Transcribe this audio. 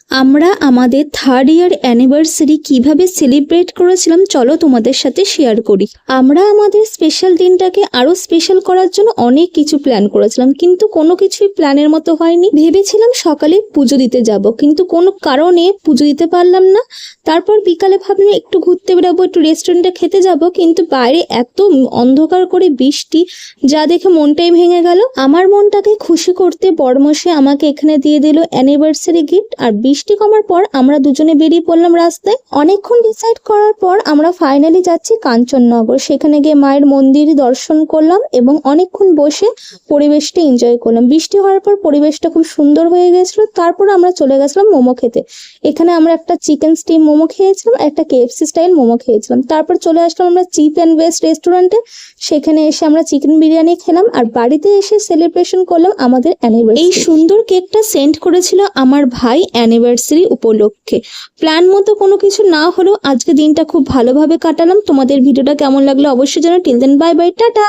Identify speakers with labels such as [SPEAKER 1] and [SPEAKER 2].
[SPEAKER 1] আমরা আমাদের 3rd ইয়ার anniversary কিভাবে সেলিব্রেট করেছিলাম চলো তোমাদের সাথে শেয়ার করি। আমরা আমাদের স্পেশাল দিনটাকে আরো স্পেশাল করার জন্য অনেক কিছু প্ল্যান করেছিলাম, কিন্তু কোনো কিছুই প্ল্যানের মতো হয়নি। ভেবেছিলাম সকালে পুজো দিতে যাব, কিন্তু কোনো কারণে পুজো দিতে পারলাম না। তারপর বিকালে ভাবলাম একটু ঘুরতে বেরোবো, একটু রেস্টুরেন্টে খেতে যাব, কিন্তু বাইরে এত অন্ধকার করে বৃষ্টি, যা দেখে মনটাই ভেঙে গেল। আমার মনটাকে খুশি করতে বড়মশাই আমাকে এখানে দিয়ে দিল অ্যানিভার্সারি গিফট। আর বৃষ্টি কমার পর আমরা দুজনে বেরিয়ে পড়লাম রাস্তায়। অনেকক্ষণ ডিসাইড করার পর আমরা ফাইনালি যাচ্ছি কাঞ্চননগর। সেখানে গিয়ে মায়ের মন্দির দর্শন করলাম এবং অনেকক্ষণ বসে পরিবেশটা এনজয় করলাম। বৃষ্টি হওয়ার পর পরিবেশটা খুব সুন্দর হয়ে গেছিল। তারপর আমরা চলে গেছিলাম মোমো খেতে। এখানে আমরা একটা চিকেন স্টিম মোমো খেয়েছিলাম, একটা KFC স্টাইল মোমো খেয়েছিলাম। তারপর চলে আসলাম আমরা চিপ অ্যান্ড বেস্ট রেস্টুরেন্টে। সেখানে এসে আমরা চিকেন বিরিয়ানি খেলাম আর বাড়িতে এসে সেলিব্রেশন করলাম আমাদের অ্যানিভার্সারি। এই সুন্দর কেকটা সেন্ড করেছিল আমার ভাই অ্যানিভার্সারি উপলক্ষে। প্ল্যান মতো কোনো কিছু না হলেও আজকে দিনটা খুব ভালোভাবে কাটালাম। তোমাদের ভিডিওটা কেমন লাগলো অবশ্যই জানাও। Till then bye bye, tata.